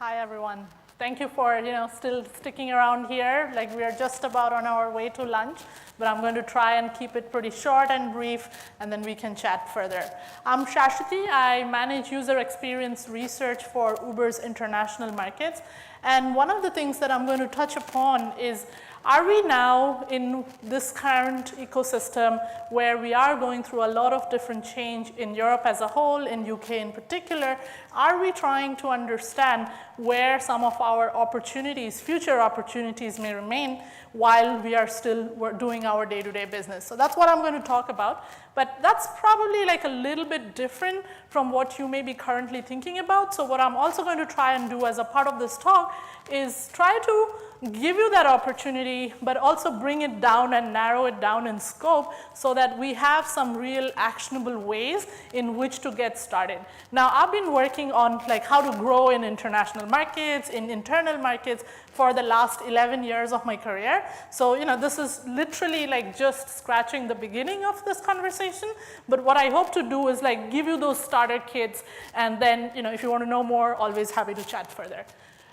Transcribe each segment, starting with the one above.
Hi, everyone. Thank you for still sticking around here. Like, we are just about on our way to lunch, but I'm going to try and keep it pretty short and brief, and then we can chat further. I'm Saswati. I manage user experience research for Uber's international markets. And one of the things that I'm going to touch upon is, are we now in this current ecosystem where we are going through a lot of different change in Europe as a whole, in UK in particular? Are we trying to understand where some of our opportunities, future opportunities may remain while we are still doing our day-to-day business? So that's what I'm going to talk about. But that's probably like a little bit different from what you may be currently thinking about. So what I'm also going to try and do as a part of this talk is try to give you that opportunity, but also bring it down and narrow it down in scope so that we have some real actionable ways in which to get started. Now, I've been working on like how to grow in international markets, in internal markets for the last 11 years of my career. So, this is literally like just scratching the beginning of this conversation. But what I hope to do is like give you those starter kits, and then, if you want to know more, always happy to chat further.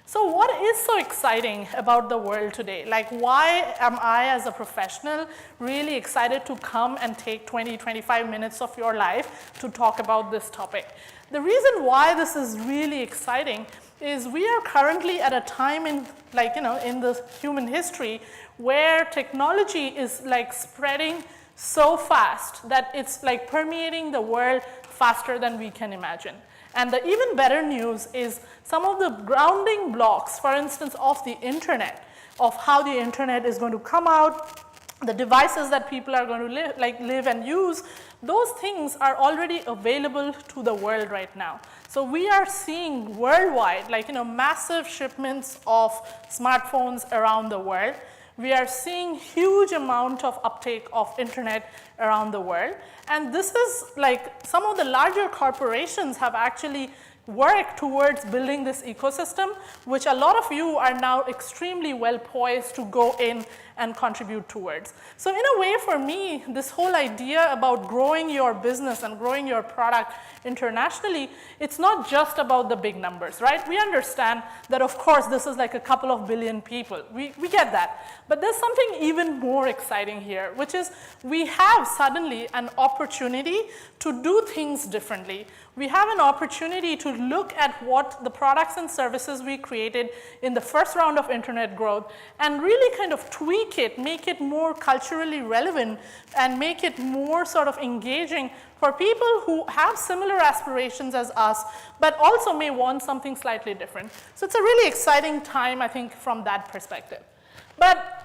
So what is so exciting about the world today? Like, why am I as a professional really excited to come and take 20, 25 minutes of your life to talk about this topic? The reason why this is really exciting is we are currently at a time in in the human history where technology is like spreading so fast that it's like permeating the world faster than we can imagine. And the even better news is some of the grounding blocks, for instance, of the internet, of how the internet is going to come out, the devices that people are going to live and use, those things are already available to the world right now. So we are seeing worldwide, massive shipments of smartphones around the world. We are seeing huge amount of uptake of internet around the world. And this is like some of the larger corporations have actually worked towards building this ecosystem, which a lot of you are now extremely well poised to go in and contribute towards. So in a way, for me, this whole idea about growing your business and growing your product internationally, it's not just about the big numbers, right? We understand that, of course, this is like a couple of billion people. We get that. But there's something even more exciting here, which is we have suddenly an opportunity to do things differently. We have an opportunity to look at what the products and services we created in the first round of internet growth and really kind of tweak it, make it more culturally relevant, and make it more sort of engaging for people who have similar aspirations as us, but also may want something slightly different. So it's a really exciting time, I think, from that perspective. But,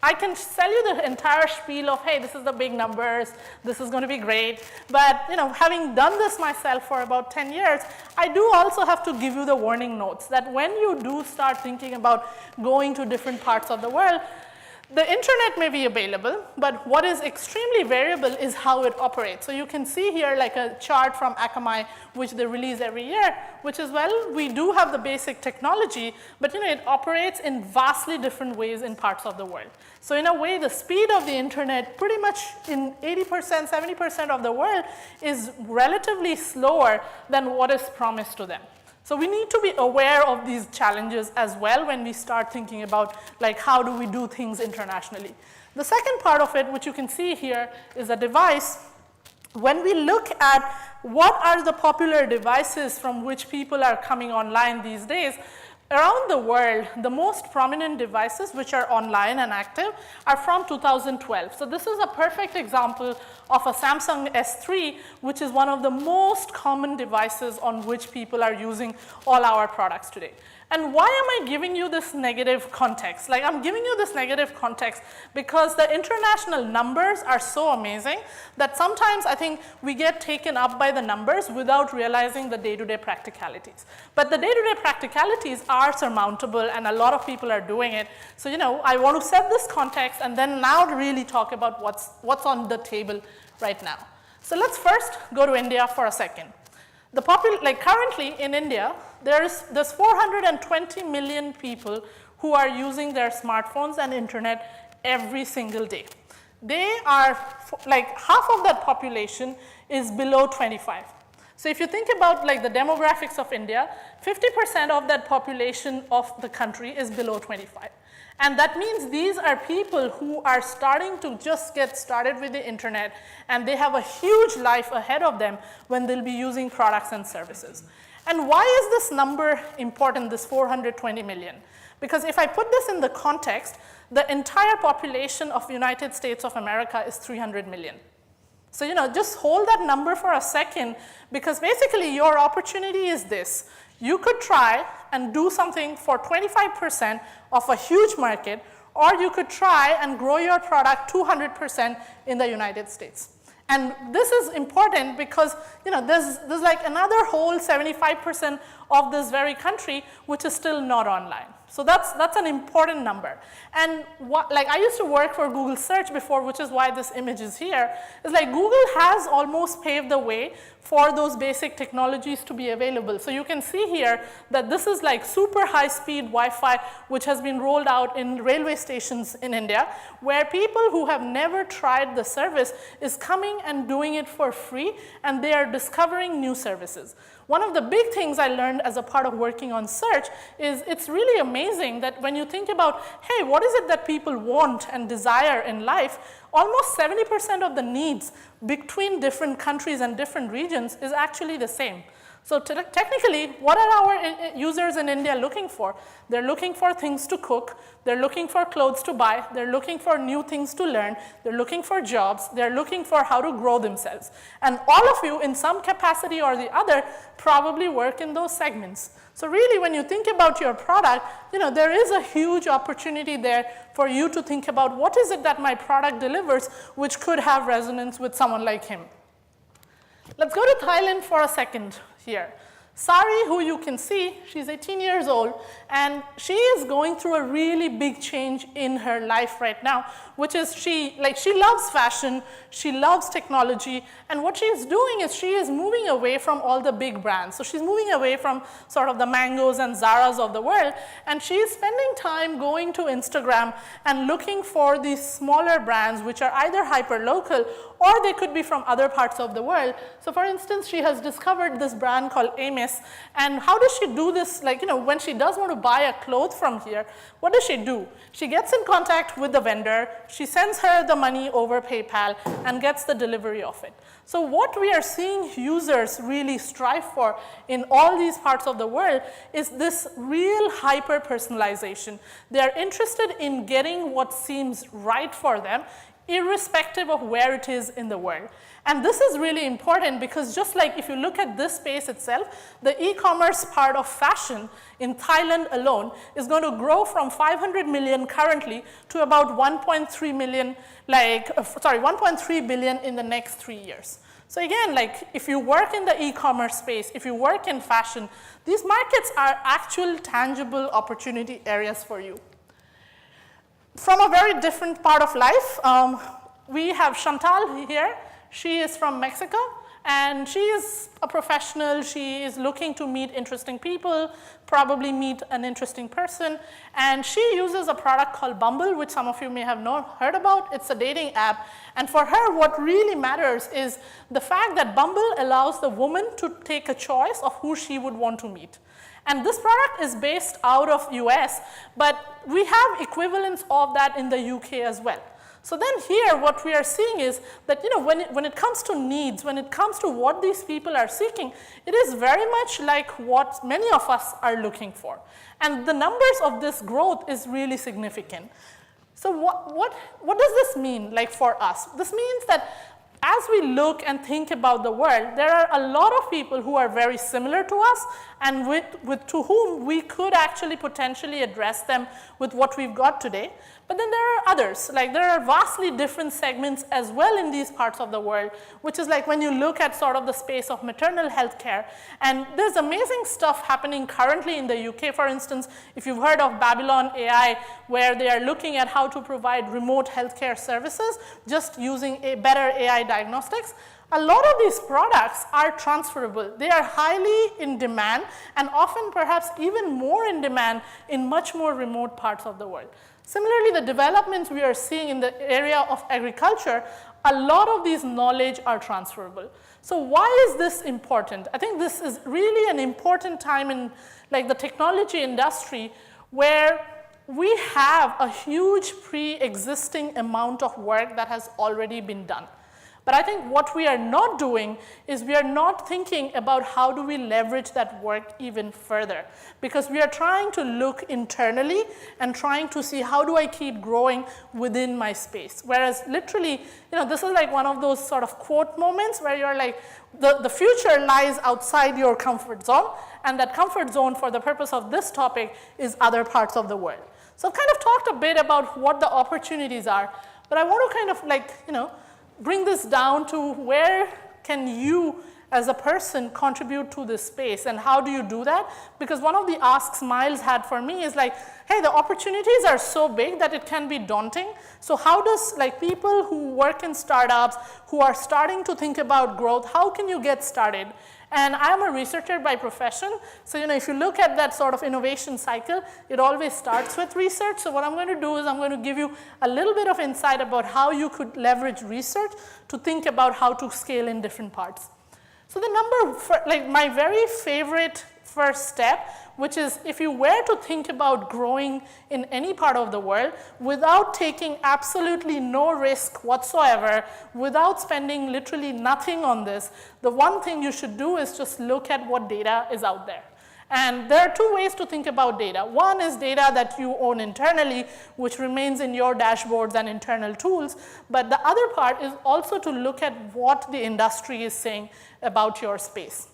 I can sell you the entire spiel of, hey, this is the big numbers, this is going to be great. But, having done this myself for about 10 years, I do also have to give you the warning notes that when you do start thinking about going to different parts of the world, the internet may be available, but what is extremely variable is how it operates. So you can see here like a chart from Akamai, which they release every year, which is, well, we do have the basic technology, but it operates in vastly different ways in parts of the world. So in a way, the speed of the internet pretty much in 80%, 70% of the world is relatively slower than what is promised to them. So we need to be aware of these challenges as well when we start thinking about how do we do things internationally. The second part of it, which you can see here, is a device. When we look at what are the popular devices from which people are coming online these days, around the world, the most prominent devices which are online and active are from 2012. So this is a perfect example of a Samsung S3, which is one of the most common devices on which people are using all our products today. And why am I giving you this negative context? I'm giving you this negative context because the international numbers are so amazing that sometimes I think we get taken up by the numbers without realizing the day-to-day practicalities. But the day-to-day practicalities are surmountable and a lot of people are doing it. So, I want to set this context and then now really talk about what's on the table right now. So let's first go to India for a second. Currently in India, there's 420 million people who are using their smartphones and internet every single day. They are, half of that population is below 25. So if you think about the demographics of India, 50% of that population of the country is below 25. And that means these are people who are starting to just get started with the internet, and they have a huge life ahead of them when they'll be using products and services. And why is this number important, this 420 million? Because if I put this in the context, the entire population of the United States of America is 300 million. So, just hold that number for a second, because basically your opportunity is this. You could try and do something for 25% of a huge market, or you could try and grow your product 200% in the United States. And this is important because there's another whole 75% of this very country which is still not online. So that's an important number. And I used to work for Google Search before, which is why this image is here. It's Google has almost paved the way for those basic technologies to be available. So you can see here that this is super high-speed Wi-Fi, which has been rolled out in railway stations in India, where people who have never tried the service is coming and doing it for free, and they are discovering new services. One of the big things I learned as a part of working on search is it's really amazing that when you think about, hey, what is it that people want and desire in life, almost 70% of the needs between different countries and different regions is actually the same. So technically, what are our users in India looking for? They're looking for things to cook, they're looking for clothes to buy, they're looking for new things to learn, they're looking for jobs, they're looking for how to grow themselves. And all of you, in some capacity or the other, probably work in those segments. So really, when you think about your product, there is a huge opportunity there for you to think about what is it that my product delivers which could have resonance with someone like him. Let's go to Thailand for a second here. Sari, who you can see, she's 18 years old, and she is going through a really big change in her life right now, which is she loves fashion, she loves technology, and what she is doing is she is moving away from all the big brands. So she's moving away from sort of the Mangos and Zaras of the world, and she is spending time going to Instagram and looking for these smaller brands which are either hyper-local or they could be from other parts of the world. So for instance, she has discovered this brand called Amis. And how does she do this? When she does want to buy a cloth from here, what does she do? She gets in contact with the vendor, she sends her the money over PayPal and gets the delivery of it. So what we are seeing users really strive for in all these parts of the world is this real hyper-personalization. They are interested in getting what seems right for them, irrespective of where it is in the world. And this is really important because just like if you look at this space itself, the e-commerce part of fashion in Thailand alone is going to grow from 500 million currently to about 1.3 million, 1.3 billion in the next 3 years. So again, if you work in the e-commerce space, if you work in fashion, these markets are actual tangible opportunity areas for you. From a very different part of life, we have Chantal here. She is from Mexico, and she is a professional. She is looking to meet interesting people, probably meet an interesting person, and she uses a product called Bumble, which some of you may have heard about. It's a dating app, and for her, what really matters is the fact that Bumble allows the woman to take a choice of who she would want to meet. And this product is based out of US, but we have equivalents of that in the UK as well. So then here, what we are seeing is that when it comes to needs, when it comes to what these people are seeking, it is very much like what many of us are looking for. And the numbers of this growth is really significant. So what does this mean for us? This means that as we look and think about the world, there are a lot of people who are very similar to us and to whom we could actually potentially address them with what we've got today. But then there are others, there are vastly different segments as well in these parts of the world, which is when you look at sort of the space of maternal health care. And there's amazing stuff happening currently in the UK, for instance, if you've heard of Babylon AI, where they are looking at how to provide remote healthcare services just using better AI diagnostics. a lot of these products are transferable. They are highly in demand and often perhaps even more in demand in much more remote parts of the world. Similarly, the developments we are seeing in the area of agriculture, a lot of these knowledge are transferable. So why is this important? I think this is really an important time in like the technology industry where we have a huge pre-existing amount of work that has already been done. But I think what we are not doing is we are not thinking about how do we leverage that work even further, because we are trying to look internally and trying to see how do I keep growing within my space. Whereas literally, this is like one of those sort of quote moments where you're like, the future lies outside your comfort zone, and that comfort zone for the purpose of this topic is other parts of the world. So I've kind of talked a bit about what the opportunities are, but I want to kind of like, bring this down to where can you as a person contribute to this space, and how do you do that? Because one of the asks Miles had for me is like, hey, the opportunities are so big that it can be daunting. So how does like people who work in startups, who are starting to think about growth, how can you get started? And I'm a researcher by profession, so if you look at that sort of innovation cycle, it always starts with research. So what I'm going to do is I'm going to give you a little bit of insight about how you could leverage research to think about how to scale in different parts. So my very favorite first step, which is if you were to think about growing in any part of the world without taking absolutely no risk whatsoever, without spending literally nothing on this, the one thing you should do is just look at what data is out there. And there are two ways to think about data. One is data that you own internally, which remains in your dashboards and internal tools. But the other part is also to look at what the industry is saying about your space.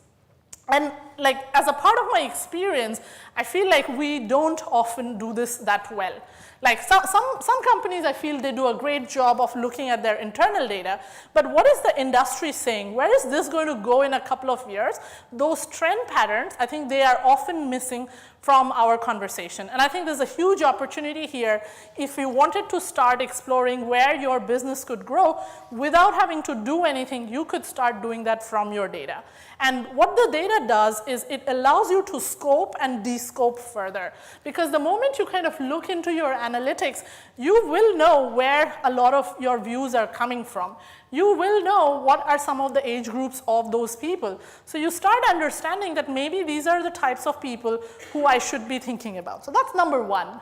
And like as a part of my experience, I feel like we don't often do this that well. Like some companies, I feel they do a great job of looking at their internal data, but what is the industry saying? Where is this going to go in a couple of years? Those trend patterns, I think they are often missing from our conversation. And I think there's a huge opportunity here if you wanted to start exploring where your business could grow without having to do anything. You could start doing that from your data. And what the data does is it allows you to scope and de-scope further. Because the moment you kind of look into your analytics, you will know where a lot of your views are coming from. You will know what are some of the age groups of those people. So you start understanding that maybe these are the types of people who I should be thinking about. So that's number one.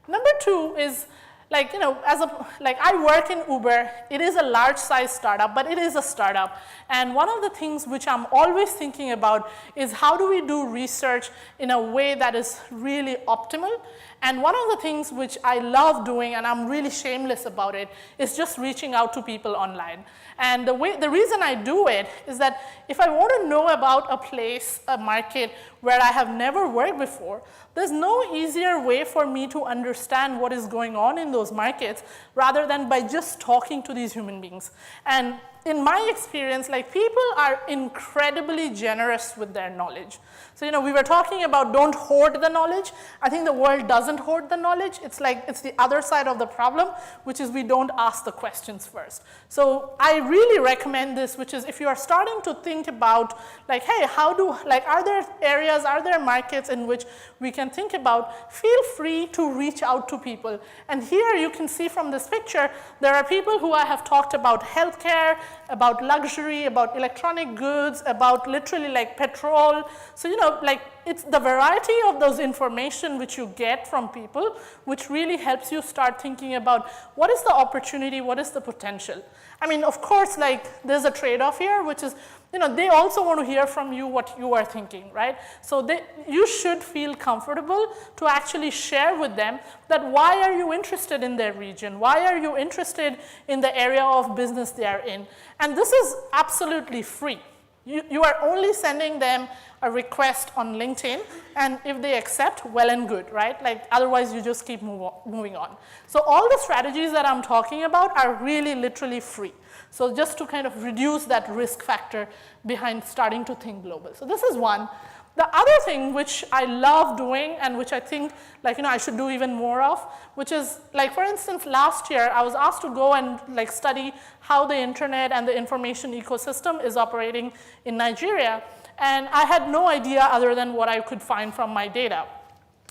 Number two is like, I work in Uber. It is a large size startup, but it is a startup. And one of the things which I'm always thinking about is how do we do research in a way that is really optimal? And one of the things which I love doing, and I'm really shameless about it, is just reaching out to people online. And the reason I do it is that if I want to know about a place, a market where I have never worked before, there's no easier way for me to understand what is going on in those markets rather than by just talking to these human beings. And in my experience, like people are incredibly generous with their knowledge. So, we were talking about don't hoard the knowledge. I think the world doesn't hoard the knowledge. It's like, it's the other side of the problem, which is we don't ask the questions first. So I really recommend this, which is if you are starting to think about like, hey, are there areas, are there markets in which we can think about, feel free to reach out to people. And here you can see from this picture, there are people who I have talked about healthcare, about luxury, about electronic goods, about literally like petrol. So, like it's the variety of those information which you get from people which really helps you start thinking about what is the opportunity, what is the potential. I mean, of course, like there's a trade-off here, which is, they also want to hear from you what you are thinking, right? So you should feel comfortable to actually share with them that why are you interested in their region? Why are you interested in the area of business they are in? And this is absolutely free. You are only sending them a request on LinkedIn, and if they accept, well and good, right? Like otherwise you just keep moving on. So all the strategies that I'm talking about are really literally free. So just to kind of reduce that risk factor behind starting to think global. So this is one. The other thing which I love doing and which I think I should do even more of, which is for instance, last year I was asked to go and study how the internet and the information ecosystem is operating in Nigeria. And I had no idea other than what I could find from my data.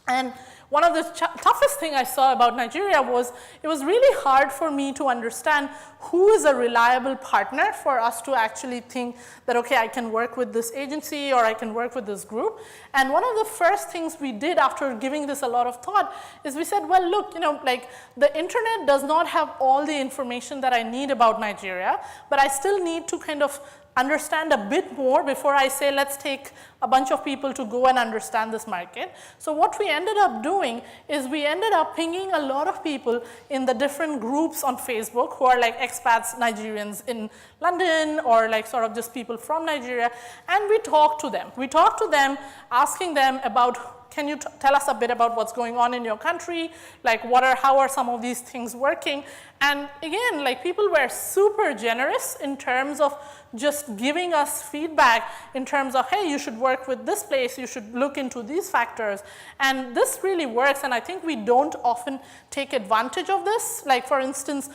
And one of the toughest thing I saw about Nigeria was it was really hard for me to understand who is a reliable partner for us to actually think that, okay, I can work with this agency or I can work with this group. And one of the first things we did after giving this a lot of thought is we said, well, look, the internet does not have all the information that I need about Nigeria, but I still need to kind of understand a bit more before I say, let's take a bunch of people to go and understand this market. So what we ended up doing is we ended up pinging a lot of people in the different groups on Facebook who are expats, Nigerians in London, or sort of just people from Nigeria, and we talked to them. We talked to them, asking them about, can you tell us a bit about what's going on in your country? How are some of these things working? And again, people were super generous in terms of just giving us feedback in terms of, hey, you should work with this place, you should look into these factors. And this really works, and I think we don't often take advantage of this. For instance,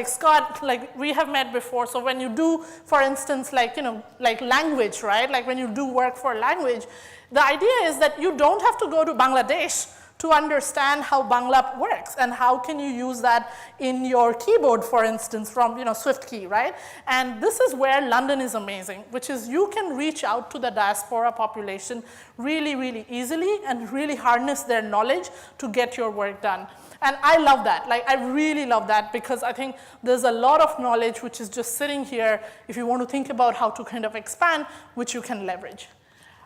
Scott, we have met before, so when you do, for instance, language, right? When you do work for language, the idea is that you don't have to go to Bangladesh to understand how Bangla works and how can you use that in your keyboard, for instance, from SwiftKey, right? And this is where London is amazing, which is you can reach out to the diaspora population really, really easily and really harness their knowledge to get your work done. And I love that. I really love that, because I think there's a lot of knowledge which is just sitting here if you want to think about how to kind of expand, which you can leverage.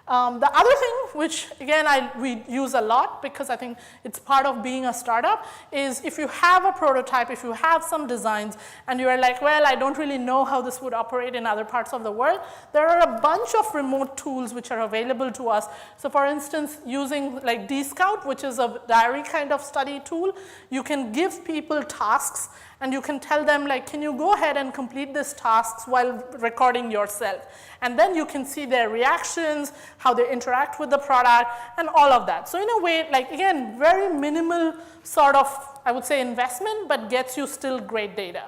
The other thing, which again we use a lot because I think it's part of being a startup, is if you have a prototype, if you have some designs, and you're like, well, I don't really know how this would operate in other parts of the world, there are a bunch of remote tools which are available to us. So for instance, using DScout, which is a diary kind of study tool, you can give people tasks and you can tell them, can you go ahead and complete these tasks while recording yourself? And then you can see their reactions, how they interact with the product, and all of that. So in a way, again, very minimal sort of, I would say, investment, but gets you still great data.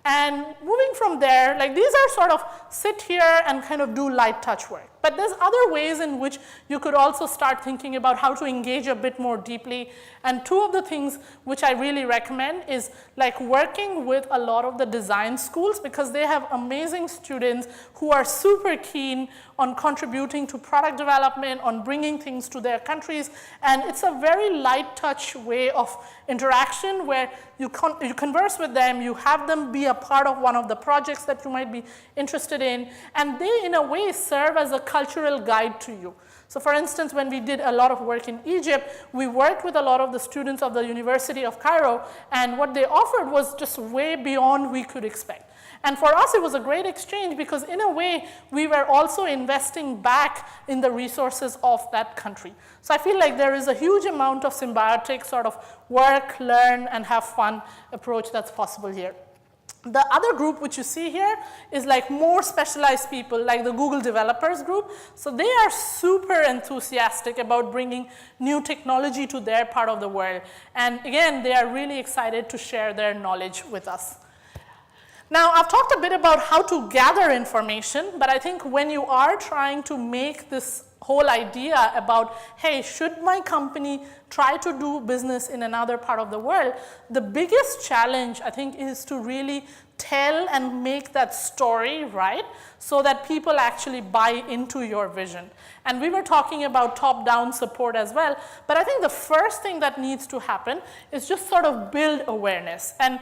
And moving from there, these are sort of sit here and kind of do light touch work. But there's other ways in which you could also start thinking about how to engage a bit more deeply. And two of the things which I really recommend is working with a lot of the design schools, because they have amazing students who are super keen on contributing to product development, on bringing things to their countries. And it's a very light touch way of interaction where you converse with them, you have them be a part of one of the projects that you might be interested in, and they in a way serve as a cultural guide to you. So for instance, when we did a lot of work in Egypt, we worked with a lot of the students of the University of Cairo, and what they offered was just way beyond we could expect. And for us, it was a great exchange because in a way, we were also investing back in the resources of that country. So I feel like there is a huge amount of symbiotic sort of work, learn, and have fun approach that's possible here. The other group which you see here is more specialized people, like the Google developers group. So they are super enthusiastic about bringing new technology to their part of the world. And again, they are really excited to share their knowledge with us. Now, I've talked a bit about how to gather information, but I think when you are trying to make this whole idea about, hey, should my company try to do business in another part of the world, the biggest challenge, I think, is to really tell and make that story right so that people actually buy into your vision. And we were talking about top-down support as well, but I think the first thing that needs to happen is just sort of build awareness. And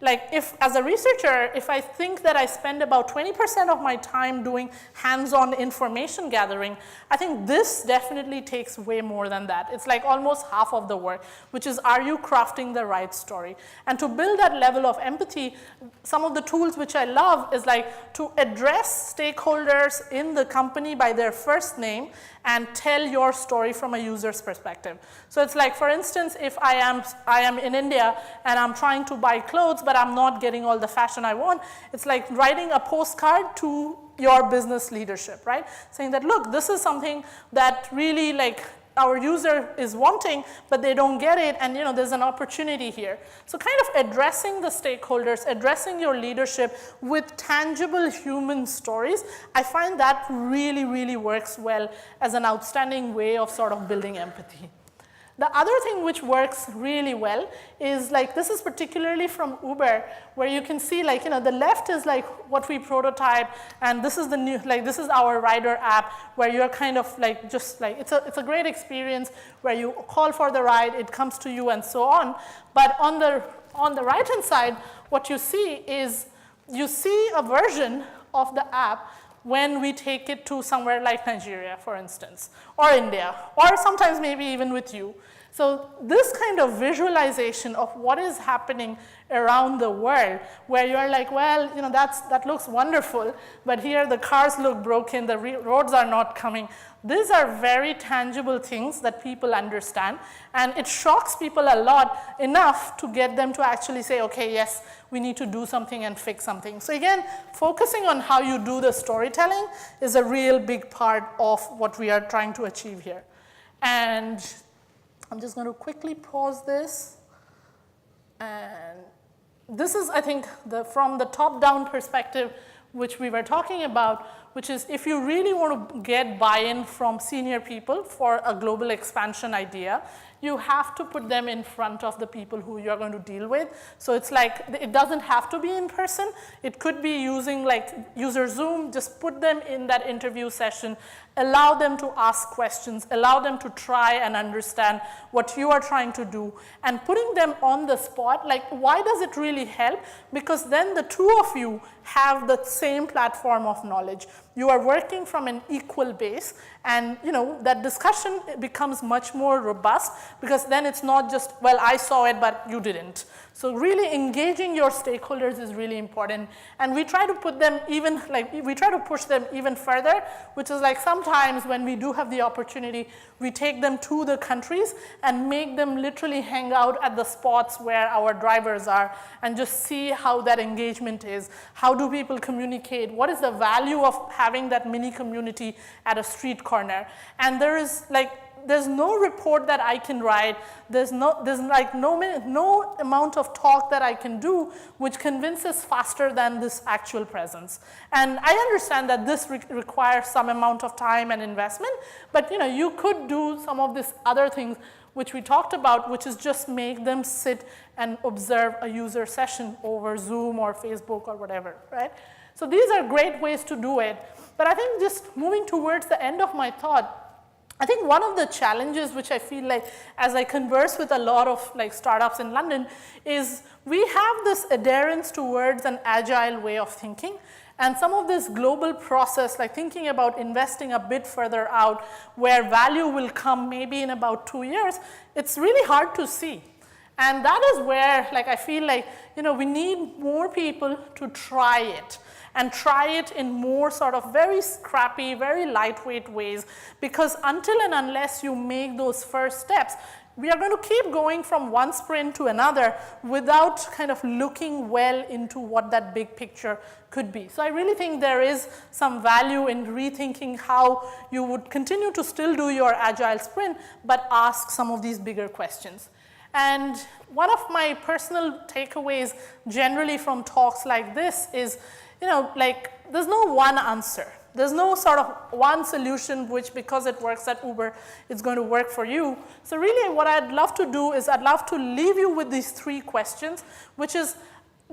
if, as a researcher, if I think that I spend about 20% of my time doing hands-on information gathering, I think this definitely takes way more than that. It's almost half of the work, which is, are you crafting the right story? And to build that level of empathy, some of the tools which I love is to address stakeholders in the company by their first name and tell your story from a user's perspective. So it's like, for instance, if I am in India and I'm trying to buy clothes, but I'm not getting all the fashion I want, it's like writing a postcard to your business leadership, right? Saying that, look, this is something that really like our user is wanting, but they don't get it, and there's an opportunity here. So kind of addressing the stakeholders, addressing your leadership with tangible human stories, I find that really, really works well as an outstanding way of sort of building empathy. The other thing which works really well is like, this is particularly from Uber, where you can see like, the left is like what we prototype, and this is the new, like this is our rider app, where you're kind of like, just like, it's a great experience where you call for the ride, it comes to you and so on. But on the right-hand side, what you see is, you see a version of the app when we take it to somewhere like Nigeria, for instance, or India, or sometimes maybe even with you. So this kind of visualization of what is happening around the world, where you're like, well, that looks wonderful, but here the cars look broken, the roads are not coming. These are very tangible things that people understand, and it shocks people a lot, enough to get them to actually say, okay, yes, we need to do something and fix something. So again, focusing on how you do the storytelling is a real big part of what we are trying to achieve here. And I'm just going to quickly pause this. And this is, I think, from the top-down perspective, which we were talking about, which is if you really want to get buy-in from senior people for a global expansion idea, you have to put them in front of the people who you're going to deal with. So it's like, it doesn't have to be in person. It could be using like user Zoom, just put them in that interview session, allow them to ask questions, allow them to try and understand what you are trying to do, and putting them on the spot, like why does it really help? Because then the two of you have the same platform of knowledge. You are working from an equal base, and that discussion becomes much more robust, because then it's not just, well, I saw it, but you didn't. So really engaging your stakeholders is really important. And we try to put them even, like, we try to push them even further, which is like sometimes when we do have the opportunity, we take them to the countries and make them literally hang out at the spots where our drivers are and just see how that engagement is. How do people communicate? What is the value of having that mini community at a street corner? And there's no report that I can write. There's no amount of talk that I can do which convinces faster than this actual presence. And I understand that this requires some amount of time and investment, but you could do some of these other things which we talked about, which is just make them sit and observe a user session over Zoom or Facebook or whatever, right? So these are great ways to do it. But I think just moving towards the end of my thought, I think one of the challenges which I feel like as I converse with a lot of like startups in London is we have this adherence towards an agile way of thinking, and some of this global process, like thinking about investing a bit further out where value will come maybe in about 2 years, it's really hard to see. And that is where like I feel like we need more people to try it. And try it in more sort of very scrappy, very lightweight ways, because until and unless you make those first steps, we are going to keep going from one sprint to another without kind of looking well into what that big picture could be. So I really think there is some value in rethinking how you would continue to still do your agile sprint, but ask some of these bigger questions. And one of my personal takeaways generally from talks like this is, there's no one answer. There's no sort of one solution which, because it works at Uber, it's going to work for you. So really what I'd love to do is I'd love to leave you with these 3 questions, which is,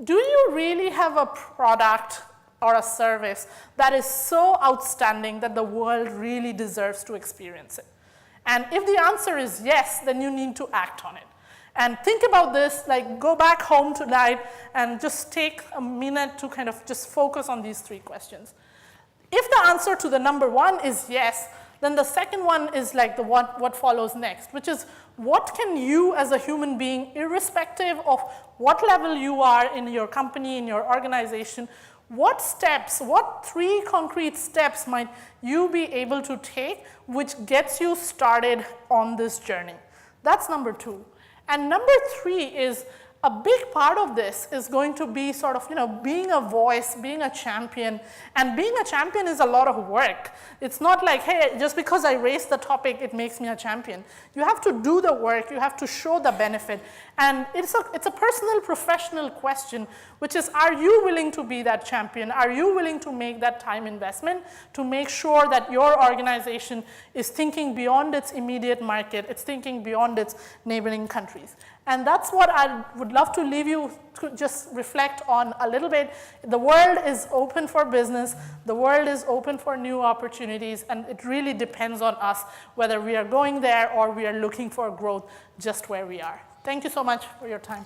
do you really have a product or a service that is so outstanding that the world really deserves to experience it? And if the answer is yes, then you need to act on it. And think about this, like go back home tonight and just take a minute to kind of just focus on these 3 questions. If the answer to the number 1 is yes, then the second one is like the what follows next, which is what can you as a human being, irrespective of what level you are in your company, in your organization, What steps, what 3 concrete steps might you be able to take which gets you started on this journey? That's number 2. And number 3 is a big part of this is going to be sort of, being a voice, being a champion. And being a champion is a lot of work. It's not like, hey, just because I raised the topic, it makes me a champion. You have to do the work. You have to show the benefit. And it's a personal, professional question, which is, are you willing to be that champion? Are you willing to make that time investment to make sure that your organization is thinking beyond its immediate market, it's thinking beyond its neighboring countries? And that's what I would love to leave you to just reflect on a little bit. The world is open for business. The world is open for new opportunities. And it really depends on us whether we are going there or we are looking for growth just where we are. Thank you so much for your time.